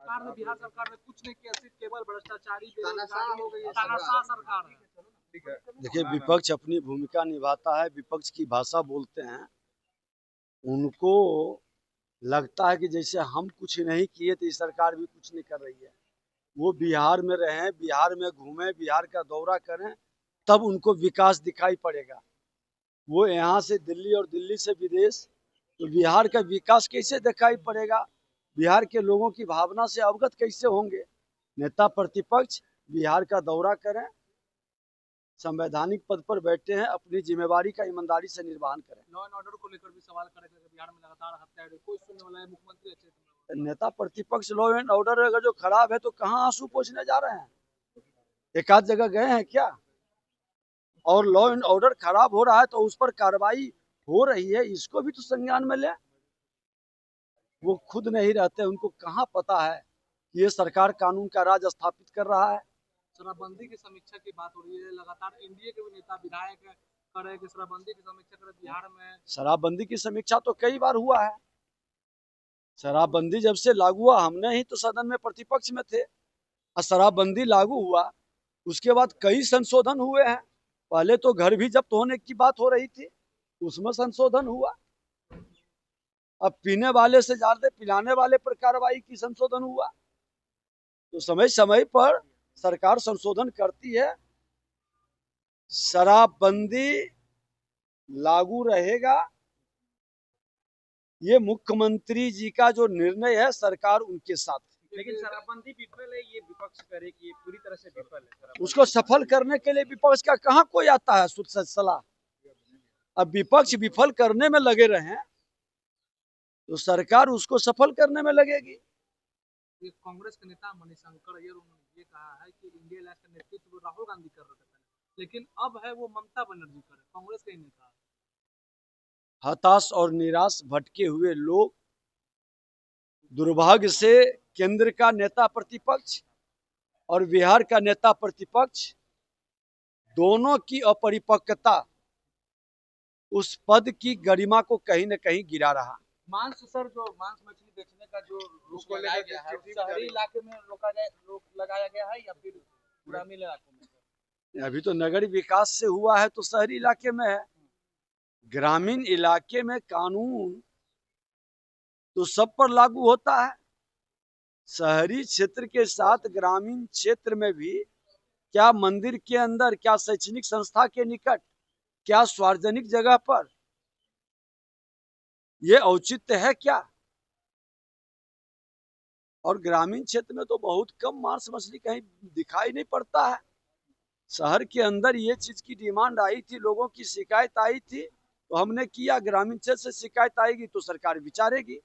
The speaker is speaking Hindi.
सरकार ने, बिहार सरकार ने कुछ नहीं किया, सिर्फ केवल भ्रष्टाचारी बेरोजगारी हो गई है, तानाशाह सरकार है। देखिए, विपक्ष अपनी भूमिका निभाता है, विपक्ष की भाषा बोलते हैं। उनको लगता है कि जैसे हम कुछ नहीं किए तो ये सरकार भी कुछ नहीं कर रही है। वो बिहार में रहें, बिहार में घूमें, बिहार का दौरा करें, तब उनको विकास दिखाई पड़ेगा। वो यहाँ से दिल्ली और दिल्ली से विदेश, तो बिहार का विकास कैसे दिखाई पड़ेगा? बिहार के लोगों की भावना से अवगत कैसे होंगे? नेता प्रतिपक्ष बिहार का दौरा करें, संवैधानिक पद पर बैठे हैं, अपनी जिम्मेवारी का ईमानदारी से निर्वहन करें। लॉ एंड ऑर्डर को लेकर भी सवाल करेंगे, बिहार में लगातार हत्या, कोई सुनने वाला है? मुख्यमंत्री अच्छे नेता प्रतिपक्ष लॉ एंड ऑर्डर अगर जो खराब है तो कहाँ आंसू पोंछने जा रहे हैं? एक आध जगह गए हैं क्या? और लॉ एंड ऑर्डर खराब हो रहा है तो उस पर कार्रवाई हो रही है, इसको भी तो संज्ञान में ले। वो खुद नहीं रहते, उनको कहाँ पता है कि ये सरकार कानून का राज स्थापित कर रहा है। शराबबंदी की समीक्षा की बात हो रही है, लगातार एनडीए के भी नेता विधायक कर रहे हैं कि शराबबंदी की समीक्षा करें बिहार में। शराबबंदी की समीक्षा तो कई बार हुआ है। शराबबंदी जब से लागू हुआ, हमने ही तो सदन में प्रतिपक्ष में थे, और शराबबंदी लागू हुआ उसके बाद कई संशोधन हुए हैं। पहले तो घर भी जब्त होने की बात हो रही थी, उसमें संशोधन हुआ। अब पीने वाले से ज्यादा पिलाने वाले पर कार्रवाई की संशोधन हुआ। तो समय समय पर सरकार संशोधन करती है। शराबबंदी लागू रहेगा, ये मुख्यमंत्री जी का जो निर्णय है, सरकार उनके साथ। लेकिन शराबबंदी विफल है, ये विपक्ष करे कि ये पूरी तरह से विफल है। उसको सफल करने के लिए विपक्ष का कहाँ कोई आता है शुद्ध सलाह? अब विपक्ष विफल करने में लगे रहे तो सरकार उसको सफल करने में लगेगी। कांग्रेस के नेता मणिशंकर अय्यर, उन्होंने ये कहा है कि इंडिया अलायंस का नेतृत्व राहुल गांधी कर रहे थे, लेकिन अब है वो ममता बनर्जी कर, कांग्रेस के नेता। हताश और निराश भटके हुए लोग, दुर्भाग्य से केंद्र का नेता प्रतिपक्ष और बिहार का नेता प्रतिपक्ष दोनों की अपरिपक्वता उस पद की गरिमा को कहीं न कहीं गिरा रहा। मांस सर, जो मांस मछली बेचने का जो रोक लगाया गया है, शहरी इलाके में रोक लगाया गया है या फिर ग्रामीण इलाकों में? अभी तो नगरीय विकास से हुआ है तो शहरी इलाके में है। ग्रामीण इलाके में कानून तो सब पर लागू होता है। शहरी क्षेत्र के साथ ग्रामीण क्षेत्र में भी, क्या मंदिर के अंदर, क्या शैक्षणिक संस्था के निकट, क्या सार्वजनिक जगह पर ये औचित्य है क्या? और ग्रामीण क्षेत्र में तो बहुत कम मांस मछली कहीं दिखाई नहीं पड़ता है। शहर के अंदर ये चीज की डिमांड आई थी, लोगों की शिकायत आई थी, तो हमने किया। ग्रामीण क्षेत्र से शिकायत आएगी तो सरकार विचारेगी।